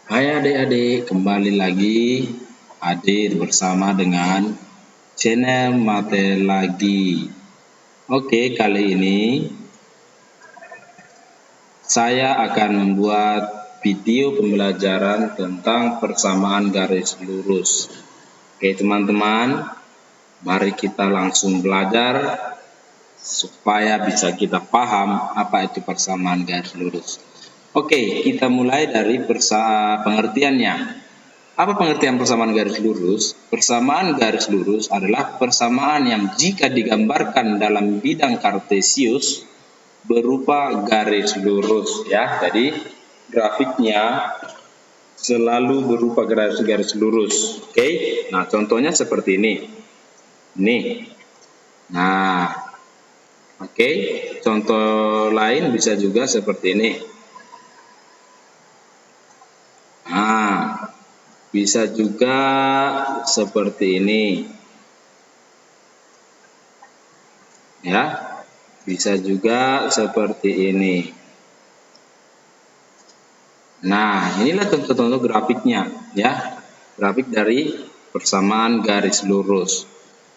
Hai adik-adik, kembali lagi hadir bersama dengan channel Matelagi. Oke, kali ini saya akan membuat video pembelajaran tentang persamaan garis lurus. Oke teman-teman, mari kita langsung belajar supaya bisa kita paham apa itu persamaan garis lurus. Oke, kita mulai dari pengertiannya. Apa pengertian persamaan garis lurus? Persamaan garis lurus adalah persamaan yang jika digambarkan dalam bidang kartesius berupa garis lurus ya. Jadi grafiknya selalu berupa garis lurus. Oke. Nah, contohnya seperti ini. Nih. Nah, oke. Contoh lain bisa juga seperti ini. Nah, bisa juga seperti ini. Ya. Bisa juga seperti ini. Nah, inilah contoh-contoh grafiknya ya. Grafik dari persamaan garis lurus.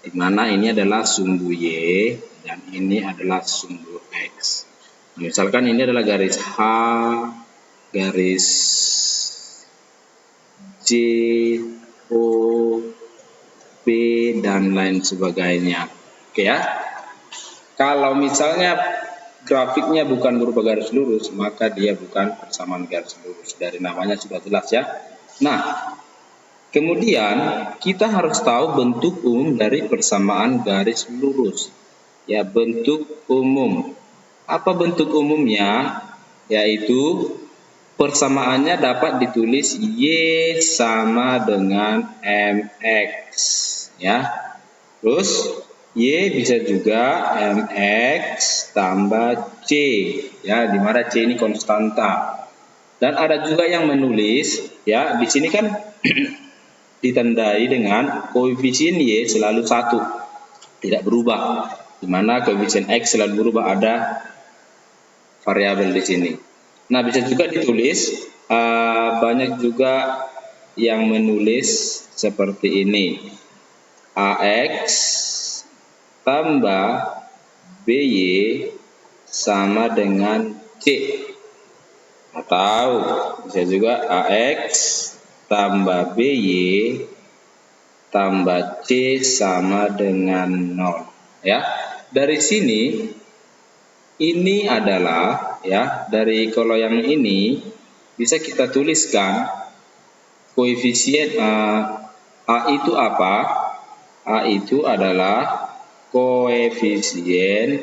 Di mana ini adalah sumbu Y dan ini adalah sumbu X. Misalkan ini adalah garis H, garis J, O, P, dan lain sebagainya. Oke ya. Kalau misalnya grafiknya bukan berupa garis lurus, maka dia bukan persamaan garis lurus. Dari namanya sudah jelas ya. Nah, kemudian kita harus tahu bentuk umum dari persamaan garis lurus. Ya, bentuk umum. Apa bentuk umumnya? Yaitu persamaannya dapat ditulis Y sama dengan MX ya. Terus Y bisa juga MX tambah C ya, di mana C ini konstanta. Dan ada juga yang menulis ya, di sini kan ditandai dengan koefisien Y selalu 1, tidak berubah. Di mana koefisien X selalu berubah, ada variabel di sini. Nah, bisa juga ditulis banyak juga yang menulis seperti ini. AX tambah BY sama dengan C. Atau bisa juga AX tambah BY tambah C sama dengan 0 ya. Dari sini ini adalah ya, dari kalau yang ini bisa kita tuliskan koefisien A itu apa? A itu adalah koefisien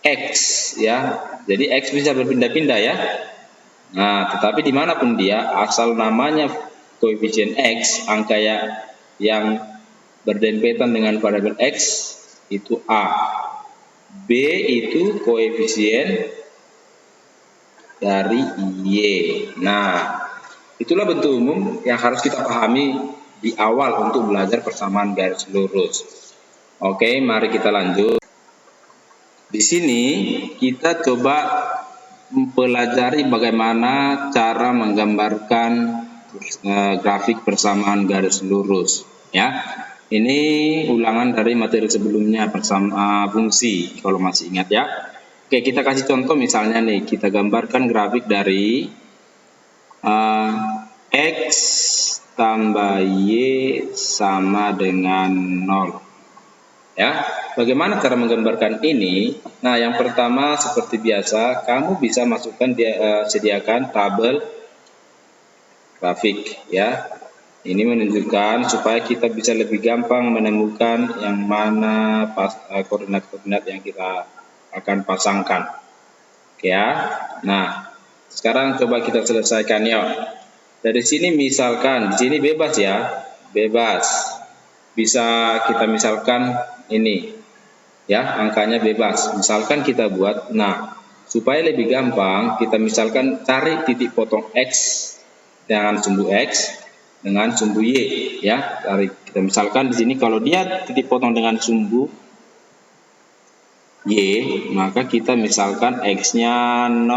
X ya. Jadi X bisa berpindah-pindah ya. Nah, tetapi dimanapun dia, asal namanya koefisien X, angka yang berdempetan dengan variabel X itu A. B itu koefisien dari Y. Nah, itulah bentuk umum yang harus kita pahami di awal untuk belajar persamaan garis lurus. Oke, mari kita lanjut. Di sini kita coba mempelajari bagaimana cara menggambarkan grafik persamaan garis lurus ya. Ini ulangan dari materi sebelumnya, fungsi kalau masih ingat ya. Oke, kita kasih contoh misalnya nih, kita gambarkan grafik dari X tambah Y sama dengan 0 ya. Bagaimana cara menggambarkan ini? Nah, yang pertama seperti biasa, kamu bisa masukkan sediakan tabel grafik ya. Ini menunjukkan supaya kita bisa lebih gampang menemukan yang mana koordinat-koordinat yang kita akan pasangkan. Oke ya. Nah, sekarang coba kita selesaikan ya. Dari sini misalkan, di sini bebas ya, bebas. Bisa kita misalkan ini ya, angkanya bebas. Misalkan kita buat, nah supaya lebih gampang kita misalkan cari titik potong X dengan sumbu X dengan sumbu Y ya. Kita misalkan di sini kalau dia titik potong dengan sumbu Y, maka kita misalkan X-nya 0.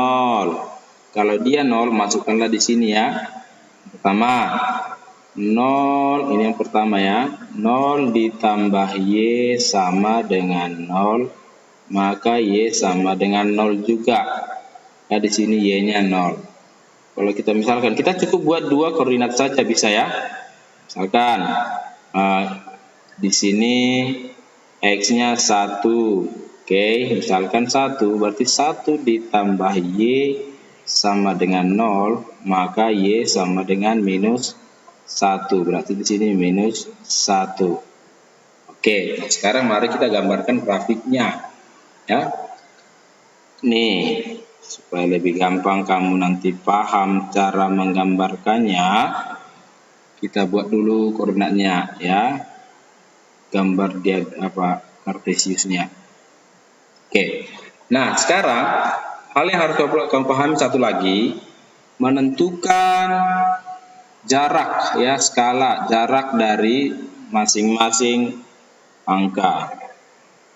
Kalau dia 0, masukkanlah di sini ya. Pertama, 0, ini yang pertama ya. 0 ditambah Y sama dengan 0, maka Y sama dengan 0 juga. Nah, di sini Y-nya 0. Kalau kita misalkan, kita cukup buat 2 koordinat saja bisa ya. Misalkan, di sini X-nya 1. Oke, misalkan 1, berarti 1 ditambah Y sama dengan 0, maka Y sama dengan minus 1. Berarti di sini minus 1. Oke, nah sekarang mari kita gambarkan grafiknya. Ya. Nih, supaya lebih gampang kamu nanti paham cara menggambarkannya, kita buat dulu koordinatnya ya. Gambar dia Cartesiusnya. Oke. Nah, sekarang hal yang harus kamu pahami satu lagi, menentukan jarak ya, skala jarak dari masing-masing angka.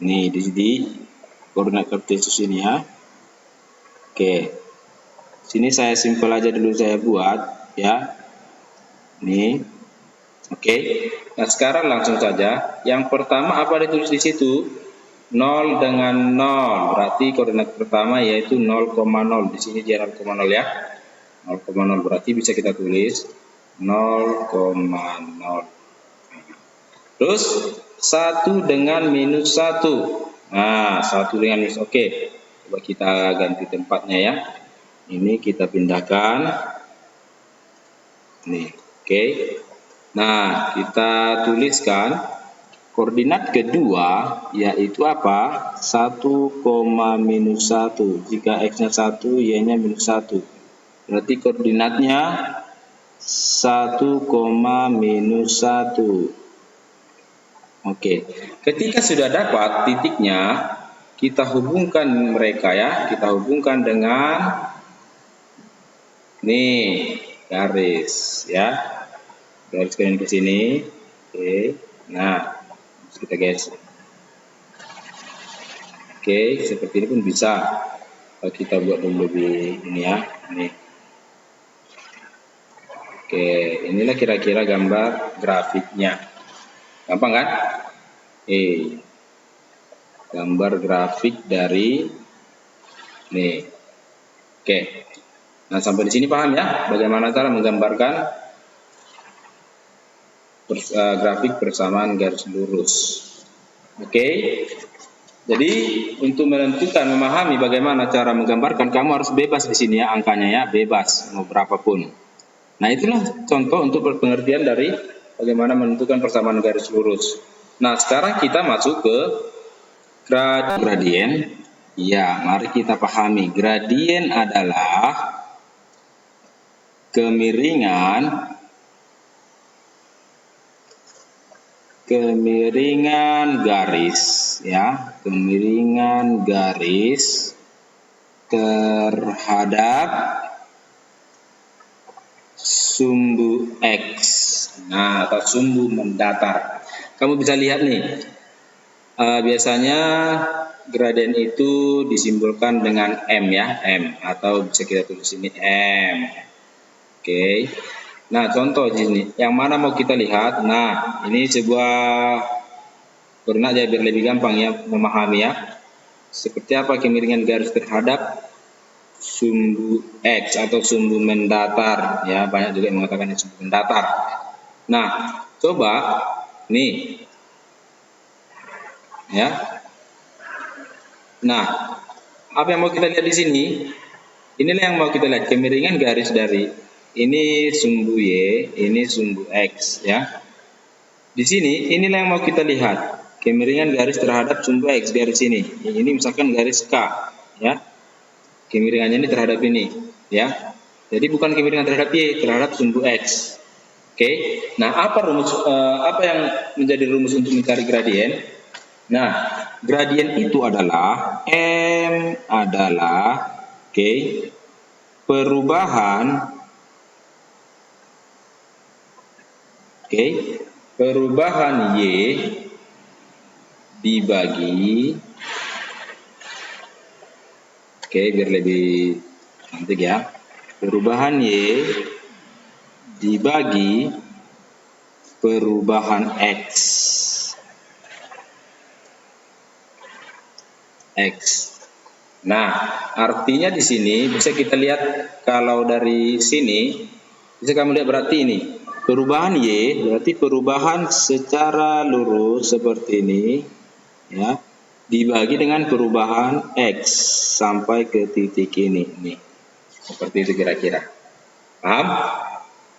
Nih di koordinat Cartesius ini ya. Oke. Sini saya simpel aja dulu saya buat ya. Nih. Oke. Nah, sekarang langsung saja. Yang pertama apa ditulis di situ? 0 dengan 0, berarti koordinat pertama yaitu 0,0. Di sini dia 0,0 ya. 0,0 berarti bisa kita tulis 0,0. Terus 1 dengan minus 1. Nah, 1 dengan minus. Oke. Coba kita ganti tempatnya ya. Ini kita pindahkan. Nih, oke. Nah, kita tuliskan koordinat kedua yaitu apa? 1, minus 1. Jika X-nya 1, Y-nya minus 1. Berarti koordinatnya 1, minus 1. Oke. Ketika sudah dapat titiknya, kita hubungkan mereka ya. Kita hubungkan dengan nih, garis ya. Garis ke sini. Oke. Nah, kita geser. Oke, seperti ini pun bisa. Kita buat dulu lebih ini ya. Ini. Oke, inilah kira-kira gambar grafiknya. Gampang kan? Gambar grafik dari nih. Oke. Nah, sampai di sini paham ya bagaimana cara menggambarkan grafik persamaan garis lurus. Oke. Jadi untuk menentukan, memahami bagaimana cara menggambarkan, kamu harus bebas di sini ya, angkanya ya, bebas mau berapapun. Nah, itulah contoh untuk pengertian dari bagaimana menentukan persamaan garis lurus. Nah, sekarang kita masuk ke gradien. Ya, mari kita pahami. Gradien adalah kemiringan garis ya, kemiringan garis terhadap sumbu X. Nah, atau sumbu mendatar. Kamu bisa lihat nih, biasanya gradien itu disimbolkan dengan M ya, M, atau bisa kita tulis ini M. Oke. Nah, contoh di sini, yang mana mau kita lihat? Nah, ini sebuah koordinat ya, biar lebih gampang ya memahami ya. Seperti apa kemiringan garis terhadap sumbu X atau sumbu mendatar ya, banyak juga yang mengatakan sumbu mendatar. Nah, coba nih ya. Nah, apa yang mau kita lihat di sini? Inilah yang mau kita lihat, kemiringan garis dari ini sumbu Y, ini sumbu X ya. Di sini inilah yang mau kita lihat, kemiringan garis terhadap sumbu X, garis ini. Ini misalkan garis K ya. Kemiringannya ini terhadap ini ya. Jadi bukan kemiringan terhadap Y, terhadap sumbu X. Oke. Nah, apa yang menjadi rumus untuk mencari gradien? Nah, gradien itu adalah M adalah perubahan Y dibagi, biar lebih cantik ya, perubahan Y dibagi perubahan X. Nah, artinya di sini bisa kita lihat, kalau dari sini bisa kamu lihat berarti ini perubahan Y berarti perubahan secara lurus seperti ini ya, dibagi dengan perubahan X sampai ke titik ini nih. Seperti itu kira-kira. Paham?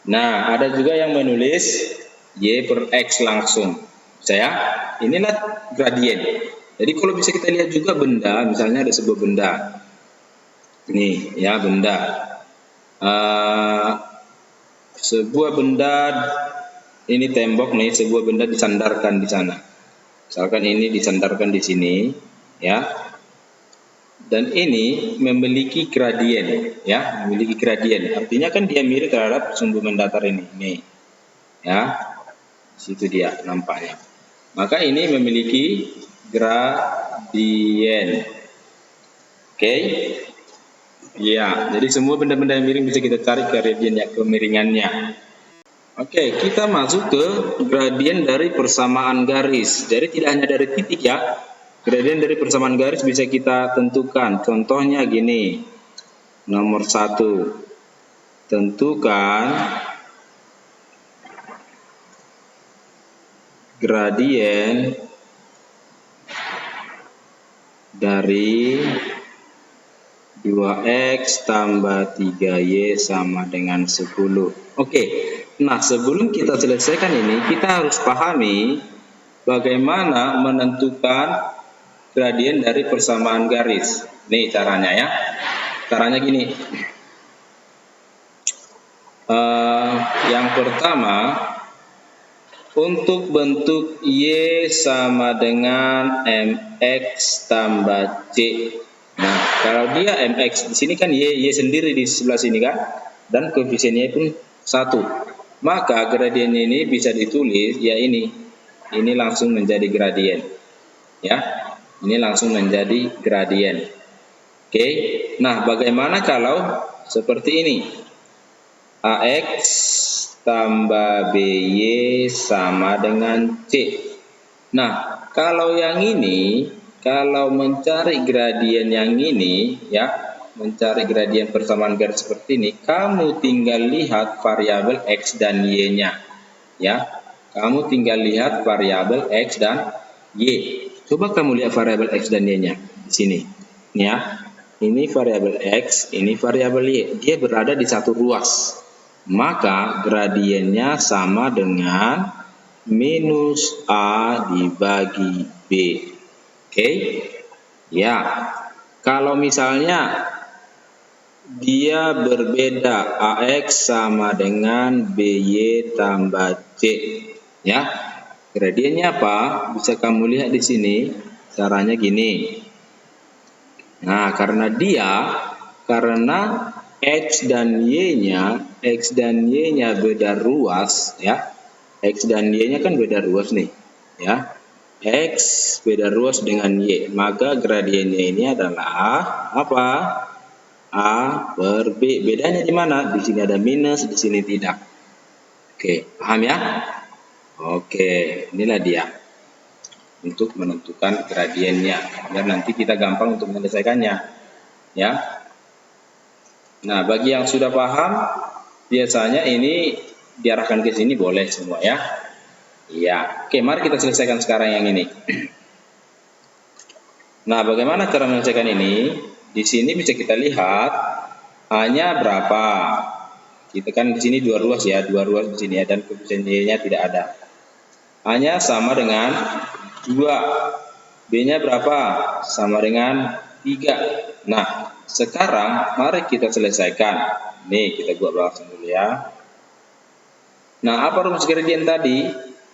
Nah, ada juga yang menulis Y per X langsung. Saya, inilah gradien. Jadi kalau bisa kita lihat juga benda, misalnya ada sebuah benda. Nih, ya benda. Sebuah benda, ini tembok nih, sebuah benda disandarkan di sana. Misalkan ini disandarkan di sini, ya. Dan ini memiliki gradien, ya, memiliki gradien. Artinya kan dia mirip terhadap sumbu mendatar ini, nih, ya. Situ dia nampaknya. Maka ini memiliki gradien. Oke. Ya, jadi semua benda-benda yang miring bisa kita cari gradiennya, kemiringannya. Oke, kita masuk ke gradien dari persamaan garis. Jadi tidak hanya dari titik ya. Gradien dari persamaan garis bisa kita tentukan. Contohnya gini. Nomor 1. Tentukan gradien dari 2X tambah 3Y sama dengan 10. Oke, nah sebelum kita selesaikan ini, kita harus pahami bagaimana menentukan gradien dari persamaan garis. Nih caranya ya. Caranya gini. Yang pertama, untuk bentuk Y sama dengan MX tambah C. Nah, kalau dia MX di sini kan Y sendiri di sebelah sini kan, dan koefisiennya pun 1. Maka gradien ini bisa ditulis ya ini langsung menjadi gradien. Ya, ini langsung menjadi gradien. Oke. Nah, bagaimana kalau seperti ini? AX tambah BY sama dengan C. Nah, kalau yang ini, kalau mencari gradien yang ini, ya, mencari gradien persamaan garis seperti ini, kamu tinggal lihat variabel X dan Y-nya. Ya, kamu tinggal lihat variabel X dan Y. Coba kamu lihat variabel X dan Y-nya di sini. Ya, ini variabel X, ini variabel Y. Dia berada di satu ruas. Maka gradiennya sama dengan minus A dibagi B. Oke, ya. Kalau misalnya dia berbeda, AX sama dengan BY tambah C, ya. Gradiennya apa? Bisa kamu lihat di sini. Caranya gini. Nah, karena X dan Y-nya beda ruas, ya. X dan Y-nya kan beda ruas nih, ya. X beda ruas dengan Y, maka gradiennya ini adalah apa? A per B. Bedanya di mana? Di sini ada minus, di sini tidak. Oke, paham ya? Oke, inilah dia untuk menentukan gradiennya, biar nanti kita gampang untuk menyelesaikannya, ya. Nah, bagi yang sudah paham, biasanya ini diarahkan ke sini boleh semua ya. Iya. Oke, mari kita selesaikan sekarang yang ini. Nah, bagaimana cara menyelesaikan ini? Di sini bisa kita lihat A-nya berapa. Kita kan di sini dua ruas ya, dua ruas di sini ya, dan koefisien Y-nya tidak ada. A-nya sama dengan 2. B-nya berapa? Sama dengan 3. Nah, sekarang mari kita selesaikan. Nih, kita buat langsung dulu ya. Nah, apa rumus gradien tadi?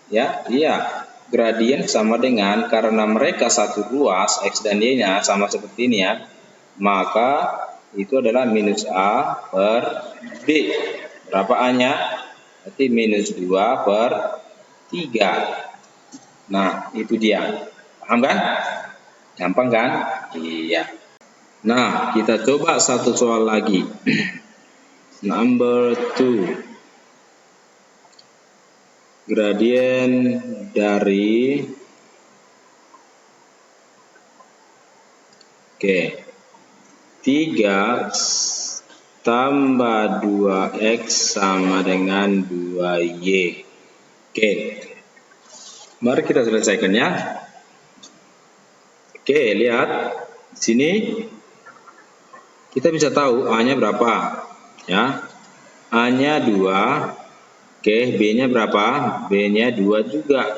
Ya, iya. Gradien sama dengan, karena mereka satu ruas, X dan Y-nya sama seperti ini ya, maka itu adalah minus A per B. Berapa A-nya? Berarti minus 2 per 3. Nah, itu dia. Paham kan? Gampang kan? Iya. Nah, kita coba satu soal lagi. Number 2. Gradien dari 3 tambah 2x sama dengan 2y. Oke. Mari kita selesaikan ya. Oke, lihat di sini kita bisa tahu A-nya berapa ya. A-nya 2. Oke, B-nya berapa? B-nya 2 juga.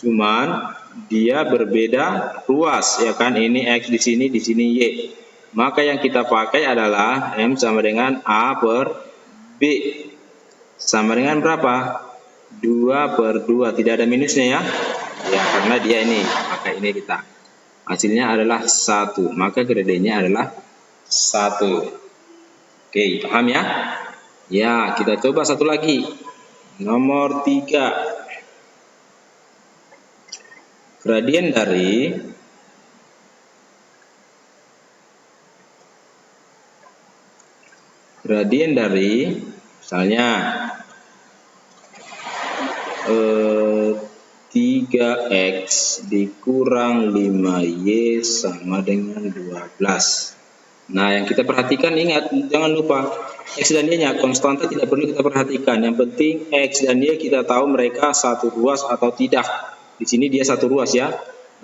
Cuman dia berbeda ruas ya kan. Ini X di sini Y. Maka yang kita pakai adalah M sama dengan A per B. Sama dengan berapa? 2 per 2. Tidak ada minusnya ya. Ya, karena dia ini. Maka ini kita. Hasilnya adalah 1. Maka gradiennya adalah 1. Oke, paham ya? Ya, kita coba satu lagi. Nomor 3. Gradien dari misalnya 3x dikurang 5y sama dengan 12. Nah, yang kita perhatikan, ingat, jangan lupa X dan Y-nya konstanta tidak perlu kita perhatikan. Yang penting X dan Y kita tahu mereka satu ruas atau tidak. Di sini dia satu ruas ya.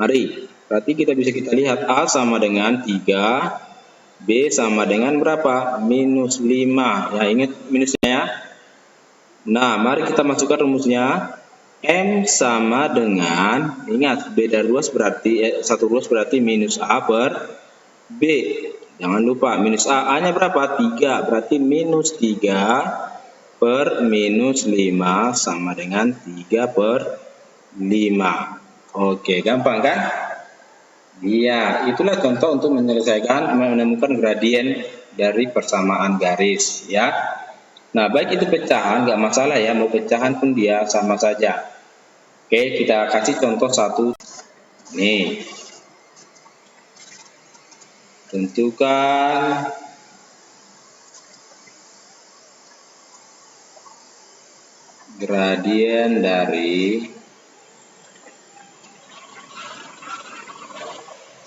Mari, berarti kita bisa lihat A sama dengan 3, B sama dengan berapa? Minus 5. Ya, ingat minusnya ya. Nah, mari kita masukkan rumusnya. M sama dengan, ingat beda ruas berarti satu ruas berarti minus A per B. Jangan lupa minus A-nya berapa? 3. Berarti minus 3 per minus 5 sama dengan 3 per 5. Oke, gampang kan? Iya, itulah contoh untuk menemukan gradien dari persamaan garis ya. Nah, baik itu pecahan, nggak masalah ya. Mau pecahan pun dia sama saja. Oke, kita kasih contoh satu. Nih. Tentukan gradien dari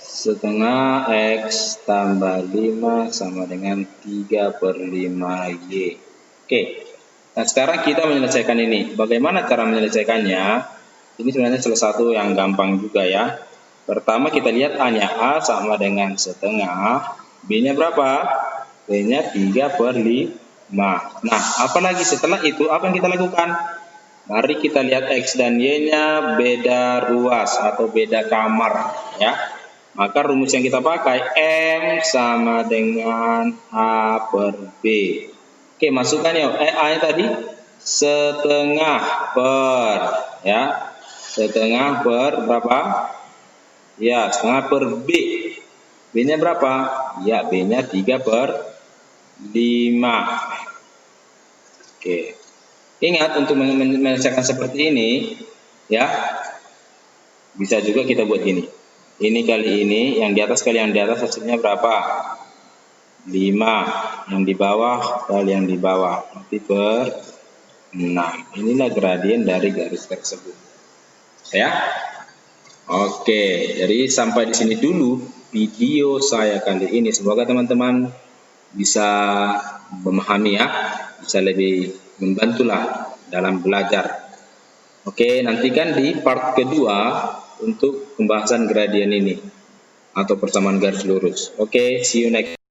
setengah X tambah 5 sama dengan 3 per 5Y. Oke, nah sekarang kita menyelesaikan ini. Bagaimana cara menyelesaikannya? Ini sebenarnya salah satu yang gampang juga ya. Pertama kita lihat A-nya. A sama dengan setengah. B-nya berapa? B-nya 3 per 5. Nah, apalagi setelah itu apa yang kita lakukan? Mari kita lihat X dan Y-nya beda ruas atau beda kamar ya. Maka rumus yang kita pakai M sama dengan A per B. Oke, masukkan ya. A-nya tadi setengah per ya. Setengah per berapa? Ya, setengah per B. B-nya berapa? Ya, B-nya 3 per 5. Oke. Ingat untuk menyelesaikan seperti ini, ya, bisa juga kita buat ini. Ini kali ini, yang di atas kali yang di atas hasilnya berapa? 5. Yang di bawah kali yang di bawah. Nanti per 6. Inilah gradien dari garis tersebut. Ya. Oke, jadi sampai di sini dulu video saya kali ini. Semoga teman-teman bisa memahami ya, bisa lebih membantulah dalam belajar. Oke, nantikan di part kedua untuk pembahasan gradien ini atau persamaan garis lurus. Oke, see you next.